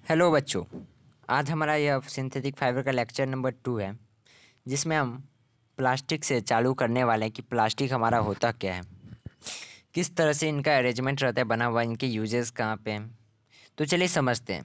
Hello बच्चों। आज हमारा यह सिंथेटिक फाइबर का लेक्चर नंबर 2 है, जिसमें हम प्लास्टिक से चालू करने वाले हैं कि प्लास्टिक हमारा होता क्या है, किस तरह से इनका अरेंजमेंट रहता है बना हुआ, इनके यूजेस कहाँ पे हैं। तो चलिए समझते हैं।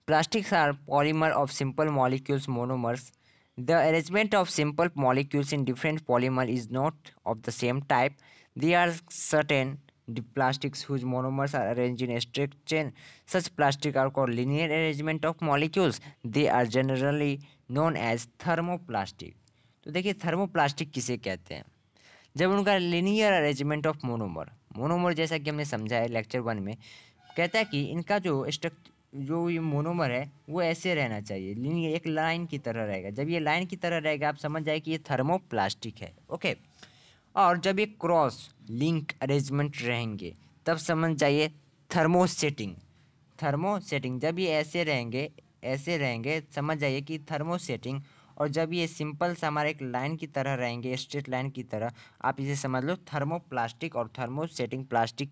Plastics are polymer of simple molecules monomers. The arrangement of simple molecules in different polymer is not of the same type. They are certain the plastics whose monomers are arranged in a strict chain. Such plastics are called linear arrangement of molecules. They are generally known as thermoplastic. तो देखिए thermoplastic किसे कहते हैं? जब उनका linear arrangement of monomer, monomer जैसा कि हमने समझा है लेक्चर 1 में, कहता है कि इनका जो ये मोनोमर है वो ऐसे रहना चाहिए, लिनियर, एक लाइन की तरह रहेगा। जब ये लाइन की तरह रहेगा आप समझ जाए कि ये थर्मोप्लास्टिक है। ओके। और जब ये क्रॉस लिंक अरेंजमेंट रहेंगे तब समझ जाइए थर्मोसेटिंग। थर्मोसेटिंग जब ये ऐसे रहेंगे समझ जाइए कि थर्मोसेटिंग। और जब ये सिंपल सा हमारे एक लाइन की तरह रहेंगे, स्ट्रेट लाइन की तरह, आप इसे समझ लो थर्मोप्लास्टिक और थर्मोसेटिंग प्लास्टिक।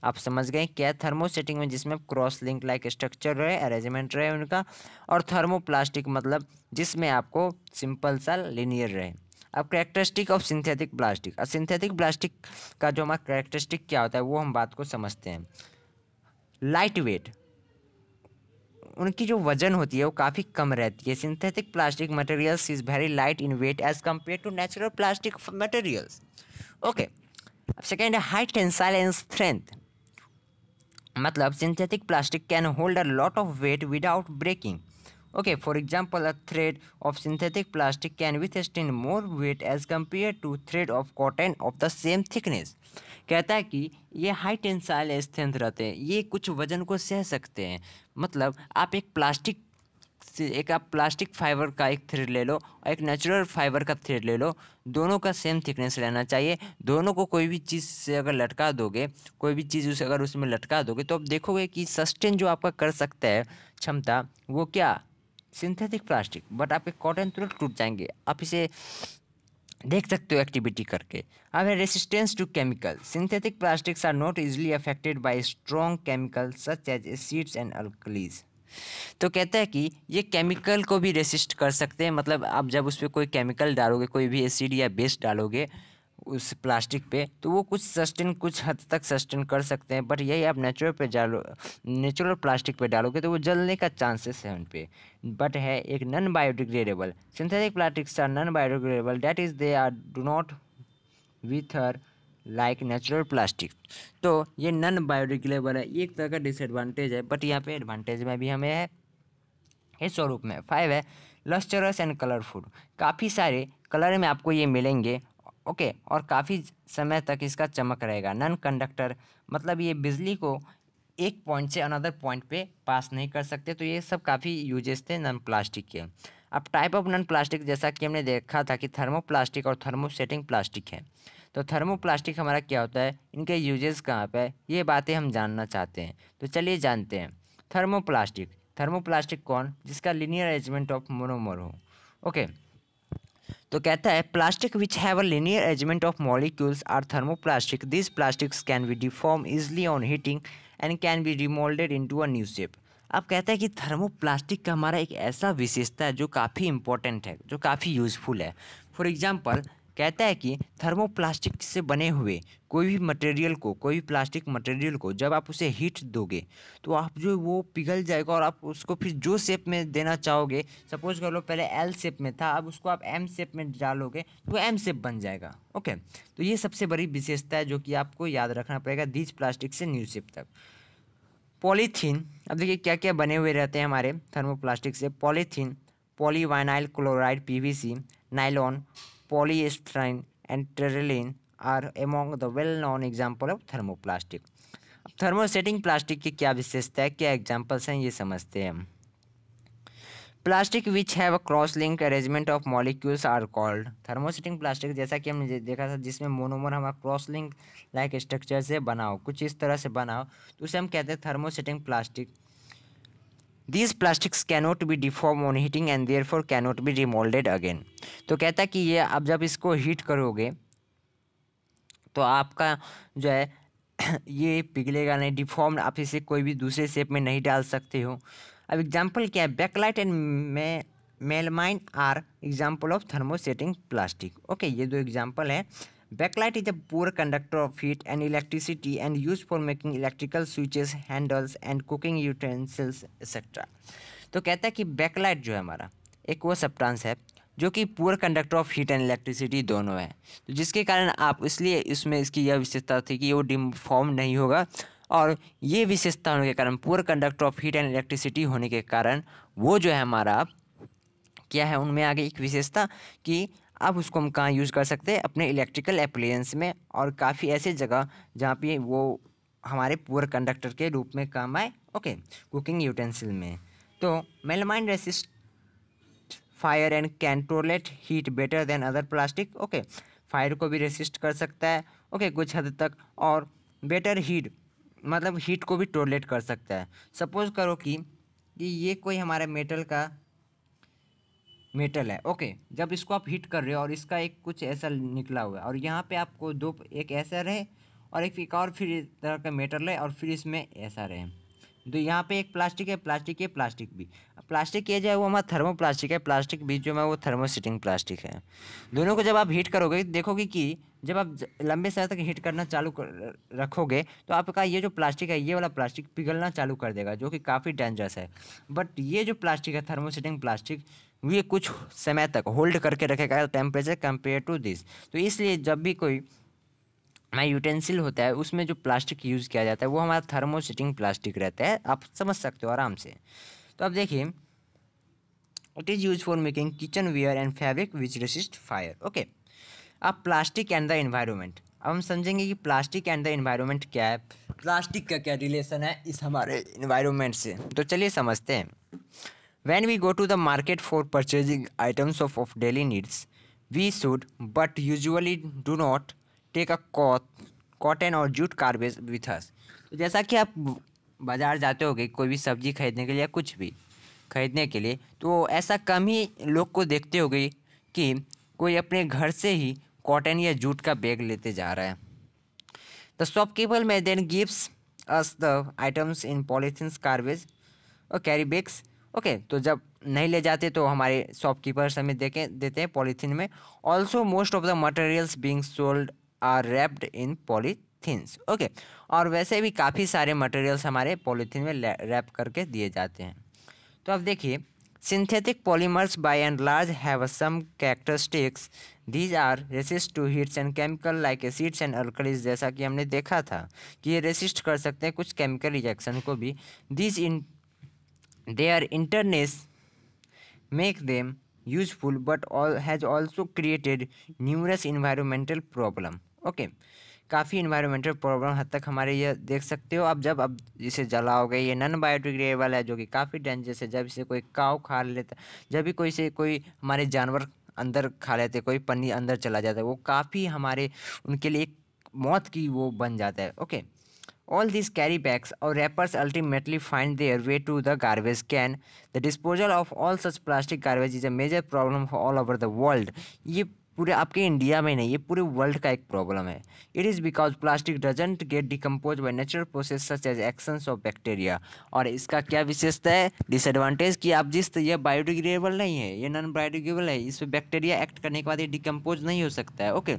आप समझ गए क्या? थर्मोसेटिंग में जिसमें क्रॉस लिंक लाइक स्ट्रक्चर रहे, अरेंजमेंट रहे उनका, और थर्मोप्लास्टिक मतलब जिसमें आपको सिंपल सा लिनियर रहे। अब कैरेक्टरिस्टिक ऑफ सिंथेटिक प्लास्टिक, और सिंथेटिक प्लास्टिक का जो हमारा कैरेक्टरिस्टिक क्या होता है वो हम बात को समझते हैं। लाइट वेट, उनकी जो वजन होती है वो काफ़ी कम रहती है। Synthetic plastic materials is very light in weight as compare to natural plastic materials. Okay. Second है हाई टेंसाइल एंड स्ट्रेंथ, मतलब synthetic plastic can hold a lot of weight without breaking. Okay, for example, a thread of synthetic plastic can withstand more weight as compared to thread of cotton of the same thickness. कहता है कि ये high tensile strength रहते हैं, ये कुछ वजन को सह सकते हैं। मतलब आप एक प्लास्टिक से आप प्लास्टिक फाइबर का एक थ्रेड ले लो और एक नेचुरल फाइबर का थ्रेड ले लो, दोनों का सेम थिकनेस रहना चाहिए। दोनों को कोई भी चीज़ से अगर लटका दोगे, कोई भी चीज़ उसे अगर उसमें लटका दोगे तो आप देखोगे कि सस्टेन जो आपका कर सकता है क्षमता, वो क्या, सिंथेटिक प्लास्टिक। बट आपके कॉटन तुरंत टूट जाएंगे, आप इसे देख सकते हो एक्टिविटी करके। अब है resistance to chemical, synthetic plastics are not easily affected by strong chemical such as acids and alkalis. तो कहता है कि ये केमिकल को भी रेसिस्ट कर सकते हैं। मतलब आप जब उस पर कोई केमिकल डालोगे, कोई भी एसिड या बेस डालोगे उस प्लास्टिक पे, तो वो कुछ हद तक सस्टेन कर सकते हैं। बट यही आप नेचुरल प्लास्टिक पे डालोगे तो वो जलने का चांसेस है उन पे। बट है एक non biodegradable, synthetic plastics are non biodegradable, that is they are do not wither like natural plastic. तो ये नॉन बायोडिग्रेडेबल है, एक तरह का डिसएडवांटेज है, बट यहाँ पे एडवांटेज में भी हमें है इस स्वरूप में। 5 है लस्टरस एंड कलरफुल, काफ़ी सारे कलर में आपको ये मिलेंगे। ओके। और काफ़ी समय तक इसका चमक रहेगा। नॉन कंडक्टर, मतलब ये बिजली को एक पॉइंट से अनदर पॉइंट पे पास नहीं कर सकते। तो ये सब काफ़ी यूजेस थे नॉन प्लास्टिक के। अब टाइप ऑफ नॉन प्लास्टिक, जैसा कि हमने देखा था कि थर्मोप्लास्टिक और थर्मोसेटिंग प्लास्टिक है। तो थर्मोप्लास्टिक हमारा क्या होता है, इनके यूजेस कहाँ पे है, ये बातें हम जानना चाहते हैं। तो चलिए जानते हैं। थर्मोप्लास्टिक, थर्मोप्लास्टिक कौन, जिसका लिनियर अरेंजमेंट ऑफ मोनोमर हो। ओके। तो कहता है plastic which have a linear arrangement of molecules are thermoplastic, this plastics can be deform easily on heating and can be remoulded into a new shape. अब कहता है कि thermoplastic का हमारा एक ऐसा विशेषता है जो काफ़ी इंपॉर्टेंट है, जो काफ़ी यूज़फुल है। फॉर एग्जांपल कहता है कि थर्मोप्लास्टिक से बने हुए कोई भी मटेरियल को, कोई भी प्लास्टिक मटेरियल को जब आप उसे हीट दोगे तो आप जो वो पिघल जाएगा, और आप उसको फिर जो शेप में देना चाहोगे, सपोज कर लो पहले एल शेप में था, अब उसको आप एम शेप में डालोगे तो वो एम शेप बन जाएगा। ओके। तो ये सबसे बड़ी विशेषता है जो कि आपको याद रखना पड़ेगा दीज प्लास्टिक से न्यू शेप तक। पॉलीथीन, अब देखिए क्या क्या बने हुए रहते हैं हमारे थर्मोप्लास्टिक से। Polythene, polyvinyl chloride PVC, nylon, polystyrene and terylene are among the well known example of thermoplastic. Thermosetting plastic की क्या विशेषता है, क्या एग्जाम्पल्स हैं, ये समझते हैं हम। Plastic which have a cross link arrangement of molecules are called thermosetting plastic, जैसा कि हमने देखा था जिसमें मोनोमर हमारा क्रॉस लिंक लाइक स्ट्रक्चर से बना हो, कुछ इस तरह से बना हो, तो उसे हम कहते हैं thermosetting plastic. These plastics cannot be deformed on heating and therefore cannot be remolded again. तो कहता है कि ये अब जब इसको हीट करोगे तो आपका जो है ये पिघलेगा नहीं, डिफॉर्म, आप इसे कोई भी दूसरे शेप में नहीं डाल सकते हो। अब एग्जाम्पल क्या है, bakelite and melamine are example of thermosetting plastic. Okay, ये दो एग्जाम्पल है। Bakelite is a poor conductor of heat and electricity and use for making electrical switches, handles and cooking utensils etcetera. तो कहता है कि backlight जो है हमारा एक वो सब्सटेंस है जो कि poor conductor of heat and electricity दोनों है, तो जिसके कारण आप इसलिए इसमें इसकी यह विशेषता थी कि वो डिफॉर्म नहीं होगा, और ये विशेषता होने के कारण poor conductor of heat and electricity होने के कारण वो जो है हमारा क्या है, उनमें आगे एक विशेषता कि अब उसको हम कहाँ यूज़ कर सकते हैं, अपने इलेक्ट्रिकल एप्लायंस में, और काफ़ी ऐसे जगह जहाँ पे वो हमारे पुअर कंडक्टर के रूप में काम आए। ओके, कुकिंग यूटेंसिल में। तो melamine resist fire and can tolerate heat better than other plastic. Okay, fire को भी रेसिस्ट कर सकता है, ओके, कुछ हद तक, और बेटर हीट मतलब हीट को भी टॉलरेट कर सकता है। सपोज करो कि ये कोई हमारा मेटल है। ओके, जब इसको आप हीट कर रहे हो और इसका एक कुछ ऐसा निकला हुआ है, और यहाँ पे आपको दो, एक ऐसा रहे और एक और फिर इस तरह का मेटल है और फिर इसमें ऐसा रहे, तो यहाँ पे एक प्लास्टिक है, प्लास्टिक भी। प्लास्टिक ये जो है वो हमारा थर्मोप्लास्टिक है, प्लास्टिक भी जो है वो थर्मोसेटिंग प्लास्टिक है। दोनों को जब आप हीट करोगे देखोगे कि जब आप लंबे समय तक हीट करना रखोगे तो आपका ये जो प्लास्टिक है, ये वाला प्लास्टिक पिघलना चालू कर देगा, जो कि काफ़ी डेंजरस है। बट ये जो प्लास्टिक है थर्मोसेटिंग प्लास्टिक, ये कुछ समय तक होल्ड करके रखेगा टेम्परेचर कंपेयर टू दिस। तो इसलिए जब भी कोई हमारा यूटेंसिल होता है उसमें जो प्लास्टिक यूज़ किया जाता है वो हमारा थर्मोसेटिंग प्लास्टिक रहता है, आप समझ सकते हो आराम से। तो अब देखिए, it is use for making kitchenware and fabric which resist fire. Okay, अब प्लास्टिक एंड द एनवायरनमेंट, अब हम समझेंगे कि प्लास्टिक एंड द एनवायरनमेंट क्या है, प्लास्टिक का क्या रिलेशन है इस हमारे एनवायरनमेंट से। तो चलिए समझते हैं। When we go to the market for purchasing items of daily needs, we should but usually do not take a cotton or jute garbage with us। तो जैसा कि आप बाज़ार जाते होगे कोई भी सब्जी खरीदने के लिए या कुछ भी खरीदने के लिए, तो ऐसा कम ही लोग को देखते होगे कि कोई अपने घर से ही कॉटन या जूट का बैग लेते जा रहा है। The shopkeeper may then gives us the items in polythene garbage or carry bags. Okay, तो जब नहीं ले जाते तो हमारे शॉपकीपर्स हमें देते हैं पॉलीथीन में। Also most of the materials being sold are wrapped in polythenes. Okay, और वैसे भी काफ़ी सारे मटेरियल्स हमारे पॉलीथीन में रैप करके दिए जाते हैं। तो अब देखिए, synthetic polymers by and large have some characteristics, these are resist to heats and chemical like acids and alkalis. जैसा कि हमने देखा था कि ये रेसिस्ट कर सकते हैं कुछ केमिकल रिएक्शन को भी। These in their interness make them useful but has also created numerous environmental problem। Okay, काफ़ी इन्वायरमेंटल प्रॉब्लम हद तक हमारे ये देख सकते हो आप। जब अब इसे जलाओगे, ये नॉन बायोडिग्रेडेबल है जो कि काफ़ी डेंजरस है। जब इसे कोई काव खा लेता, जब भी कोई हमारे जानवर अंदर खा लेते, कोई पन्नी अंदर चला जाता है, वो काफ़ी हमारे उनके लिए एक मौत की वो बन जाता है। Okay, all these carry bags or wrappers ultimately find their way to the garbage can। The disposal of all such plastic garbage is a major problem for all over the world। ये पूरे आपके India में नहीं, ये पूरे world का एक problem है। It is because plastic doesn't get decompose by natural process such as actions of bacteria. और इसका क्या विशेषता है, डिसएडवांटेज, कि आप ये बायोडिग्रेडेबल नहीं है, ये नॉन बायोडिग्रेडेबल है, इस पर बैक्टीरिया एक्ट करने के बाद ये डिकम्पोज नहीं हो सकता है। ओके,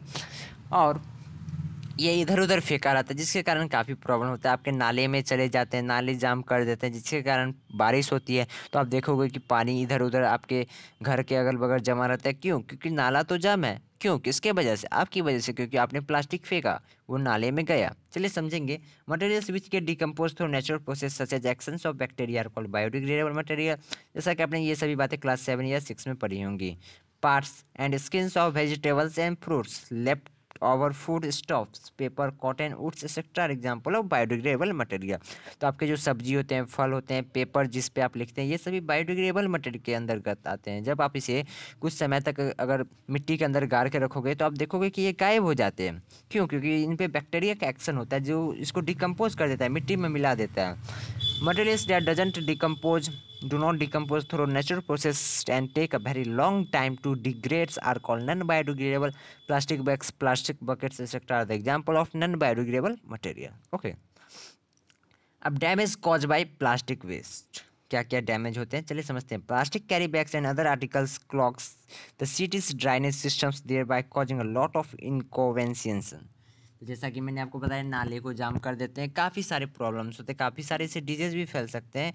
और ये इधर उधर फेंका रहता है जिसके कारण काफ़ी प्रॉब्लम होता है। आपके नाले में चले जाते हैं, नाले जाम कर देते हैं, जिसके कारण बारिश होती है तो आप देखोगे कि पानी इधर उधर आपके घर के अगल बगल जमा रहता है। क्यों? क्योंकि नाला तो जाम है। क्यों? किसके वजह से? आपकी वजह से, क्योंकि आपने प्लास्टिक फेंका, वो नाले में गया। चलिए समझेंगे। Materials which can decompose through natural process such as actions of bacteria are called biodegradable material. जैसा कि आपने ये सभी बातें क्लास 7 या 6 में पढ़ी होंगी। Parts and skins of vegetables and fruits left our food stuffs, paper, cotton, woods etc. are example of biodegradable material। तो आपके जो सब्जी होते हैं, फल होते हैं, पेपर जिस पे आप लिखते हैं, ये सभी बायोडिग्रेडेबल मटेरियल के अंतर्गत आते हैं। जब आप इसे कुछ समय तक अगर मिट्टी के अंदर गाड़ के रखोगे तो आप देखोगे कि ये गायब हो जाते हैं। क्यों? क्योंकि इन पे बैक्टीरिया का एक्शन होता है जो इसको डिकम्पोज कर देता है, मिट्टी में मिला देता है। Materials that doesn't decompose, do not decompose through natural process and take a very long time to degrade are called non-biodegradable। Plastic bags, plastic buckets etc. are the example of non-biodegradable material। Okay, अब damage cause by plastic waste. क्या क्या damage होते हैं, चलिए समझते हैं। Plastic carry bags and other articles clogs the cities drainage systems thereby causing a lot of inconvenience. तो जैसा कि मैंने आपको बताया, नाले को जाम कर देते हैं, काफ़ी सारे प्रॉब्लम्स होते हैं, काफ़ी सारे इससे डिजीज भी फैल सकते हैं।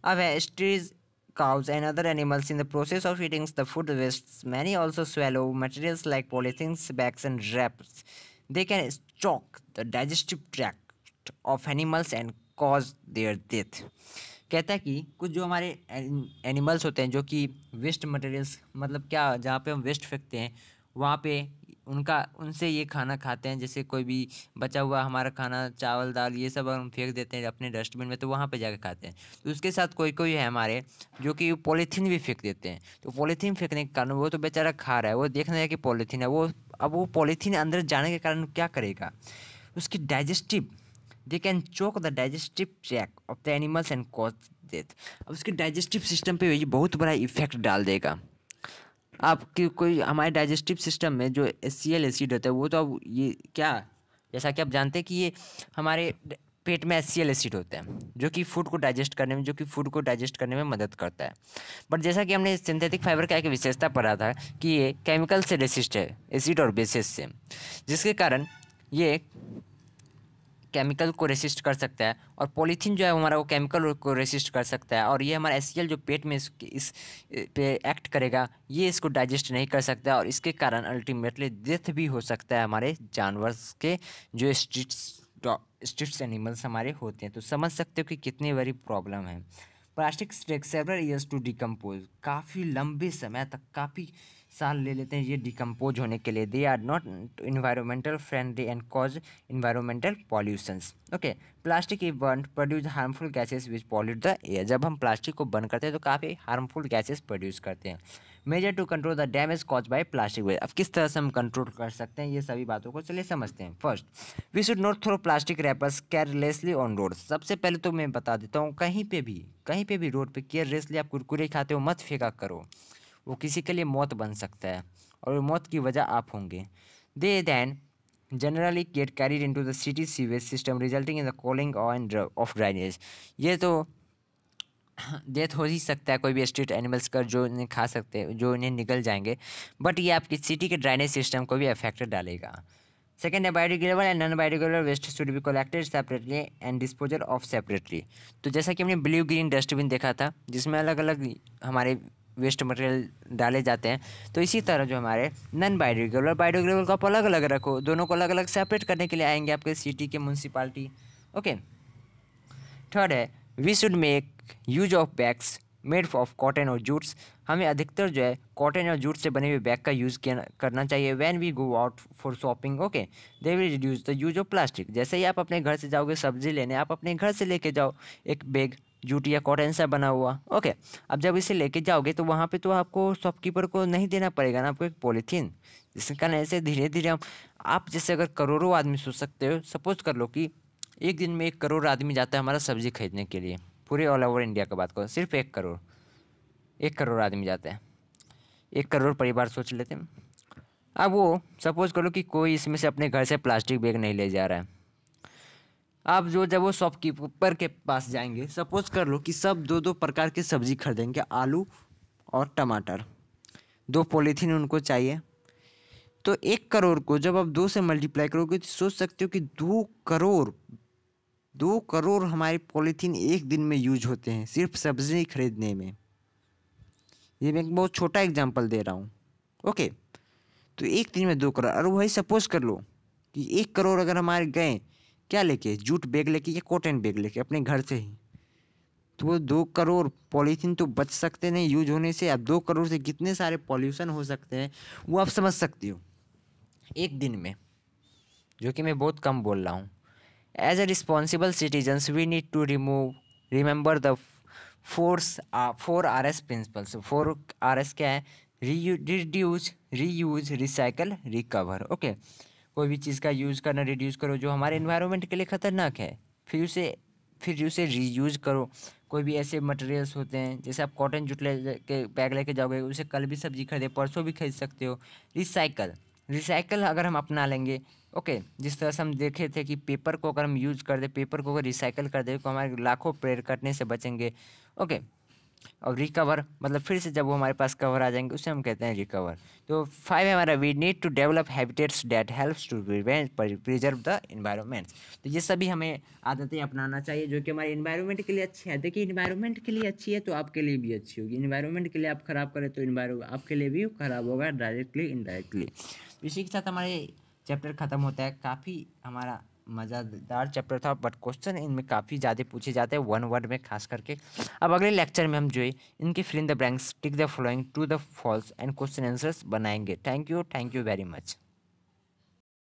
अब है स्ट्रीज cows and other animals in the process of eating the food wastes. Many also swallow materials like polythene bags and wraps. They can choke the digestive tract of animals and cause their death. कहता है कि कुछ जो हमारे animals होते हैं जो कि वेस्ट मटेरियल्स, मतलब क्या, जहाँ पे हम वेस्ट फेंकते हैं वहाँ पे उनसे ये खाना खाते हैं। जैसे कोई भी बचा हुआ हमारा खाना, चावल दाल ये सब हम फेंक देते हैं अपने डस्टबिन में, तो वहाँ पे जाकर खाते हैं। तो उसके साथ कोई कोई है हमारे जो कि पॉलीथीन भी फेंक देते हैं। तो पॉलीथीन फेंकने के कारण वो तो बेचारा खा रहा है, वो देख रहा है कि पॉलीथीन है, वो अब वो पॉलीथीन अंदर जाने के कारण क्या करेगा, उसकी digestive, they can choke the digestive tract of the animals and cause death. अब उसके डाइजेस्टिव सिस्टम पे ये बहुत बड़ा इफेक्ट डाल देगा। आपकी कोई हमारे डाइजेस्टिव सिस्टम में जो HCl एसिड होता है वो तो अब ये क्या, जैसा कि आप जानते हैं कि ये हमारे पेट में HCl एसिड होता है जो कि फूड को डाइजेस्ट करने में मदद करता है। बट जैसा कि हमने सिंथेटिक फाइबर का एक विशेषता पढ़ा था कि ये केमिकल से रेसिस्ट है, एसिड और बेसिस से, जिसके कारण ये केमिकल को रेसिस्ट कर सकता है। और पॉलीथीन जो है हमारा वो केमिकल को रेसिस्ट कर सकता है, और ये हमारा HCl जो पेट में इस पे एक्ट करेगा, ये इसको डाइजेस्ट नहीं कर सकता, और इसके कारण अल्टीमेटली डेथ भी हो सकता है हमारे जानवर के, जो स्ट्रीट्स एनिमल्स हमारे होते हैं। तो समझ सकते हो कि कितनी बड़ी प्रॉब्लम है। Plastics take several years to decompose, काफ़ी लंबे समय तक, काफ़ी साल ले लेते हैं ये डिकम्पोज होने के लिए। They are not environmental friendly and cause environmental pollutions. Okay, plastic if burn produce harmful gases which pollute the air. जब हम प्लास्टिक को बर्न करते हैं तो काफ़ी हार्मफुल गैसेस प्रोड्यूस करते हैं। Measure to control the damage cause by plastic waste. अब किस तरह से हम कंट्रोल कर सकते हैं ये सभी बातों को, चलिए समझते हैं। First, we should not throw plastic wrappers carelessly on road. सबसे पहले तो मैं बता देता हूँ, कहीं पे भी रोड पे केयरलेसली आप कुरकुरे खाते हो मत फेंका करो, वो किसी के लिए मौत बन सकता है, और मौत की वजह आप होंगे। They then generally get carried into the city sewage system resulting in the calling of drainage. ये तो डेथ हो ही सकता है कोई भी स्ट्रीट एनिमल्स का, जो इन्हें खा सकते हैं, जो इन्हें निगल जाएंगे, बट ये आपकी सिटी के ड्राइनेज सिस्टम को भी अफेक्ट डालेगा। सेकेंड है, biodegradable and non biodegradable waste should be collected separately and disposal of separately. तो जैसा कि हमने ब्लू ग्रीन डस्टबिन देखा था जिसमें अलग अलग हमारे वेस्ट मटेरियल डाले जाते हैं, तो इसी तरह जो हमारे नॉन बायोडिग्रेडेबल को आप अलग अलग रखो, दोनों को अलग अलग सेपरेट करने के लिए आएंगे आपके सिटी के म्यूनसिपाल्टी। ओके, थर्ड है, we should make use of bags made of cotton or jutes. हमें अधिकतर जो है कॉटन और जूट से बने हुए बैग का यूज़ करना चाहिए। When we go out for shopping, okay, they will reduce the use of plastic. जैसे ही आप अपने घर से जाओगे सब्जी लेने, आप अपने घर से लेके जाओ एक बैग जूट या कॉटन से बना हुआ। ओके, अब जब इसे लेके जाओगे तो वहाँ पे तो आपको शॉपकीपर को नहीं देना पड़ेगा ना आपको एक पॉलीथीन, जिसके कारण ऐसे धीरे धीरे हम, आप जैसे अगर करोड़ों आदमी सोच सकते हो, सपोज कर लो कि एक दिन में 1 करोड़ आदमी जाता है हमारा सब्जी खरीदने के लिए, पूरे ऑल ओवर इंडिया का बात करो, सिर्फ 1 करोड़, 1 करोड़ आदमी जाते हैं, 1 करोड़ परिवार सोच लेते हैं। अब वो सपोज करो कि कोई इसमें से अपने घर से प्लास्टिक बैग नहीं ले जा रहा है। अब जब वो शॉपकीपर के पास जाएंगे, सपोज कर लो कि सब दो दो प्रकार की सब्जी खरीदेंगे, आलू और टमाटर, 2 पॉलीथीन उनको चाहिए। तो 1 करोड़ को जब आप 2 से मल्टीप्लाई करोगे तो सोच सकते हो कि 2 करोड़ हमारे पॉलीथीन एक दिन में यूज होते हैं सिर्फ सब्जी खरीदने में। ये मैं एक बहुत छोटा एग्जांपल दे रहा हूँ। ओके, तो एक दिन में 2 करोड़, और वही सपोज कर लो कि 1 करोड़ अगर हमारे गए क्या लेके, जूट बैग लेके या कॉटन बैग लेके अपने घर से ही, तो वो 2 करोड़ पॉलीथीन तो बच सकते नहीं यूज होने से। अब 2 करोड़ से कितने सारे पॉल्यूशन हो सकते हैं वो आप समझ सकते हो एक दिन में, जो कि मैं बहुत कम बोल रहा हूँ। As a responsible citizens, we need to remember the 4 RS principles. 4 RS क्या है? Reduce, reuse, recycle, recover. Okay, कोई भी चीज़ का यूज़ करना, रिड्यूस करो जो हमारे इन्वायरमेंट के लिए ख़तरनाक है, फिर उसे रीयूज़ करो। कोई भी ऐसे मटेरियल्स होते हैं, जैसे आप कॉटन जूट के बैग लेके जाओगे, उसे कल भी सब्जी खरीदे, परसों भी खरीद सकते हो। रिसाइकल अगर हम अपना लेंगे, ओके, जिस तरह से हम देखे थे कि पेपर को अगर हम यूज़ कर दे, पेपर को अगर रिसाइकल कर दे तो हमारे लाखों पेड़ कटने से बचेंगे। ओके। और रिकवर मतलब फिर से जब वो हमारे पास कवर आ जाएंगे उसे हम कहते हैं रिकवर। तो 5 है हमारा, we need to develop habitats that helps to preserve the environment. तो ये सभी हमें आदतें अपनाना चाहिए जो कि हमारे इन्वायरमेंट के लिए अच्छी है। देखिए इन्वायरमेंट के लिए अच्छी है तो आपके लिए भी अच्छी होगी, इन्वायरमेंट के लिए आप खराब करें तो इन्वायरमेंट आपके लिए भी खराब होगा, डायरेक्टली इनडायरेक्टली। इसी के साथ हमारे चैप्टर ख़त्म होता है। काफ़ी हमारा मज़ेदार चैप्टर था, बट क्वेश्चन इनमें काफ़ी ज़्यादा पूछे जाते हैं 1 वर्ड में खास करके। अब अगले लेक्चर में हम जो है इनके fill in the blanks, tick the following, to the false and question answers बनाएंगे। Thank you very much.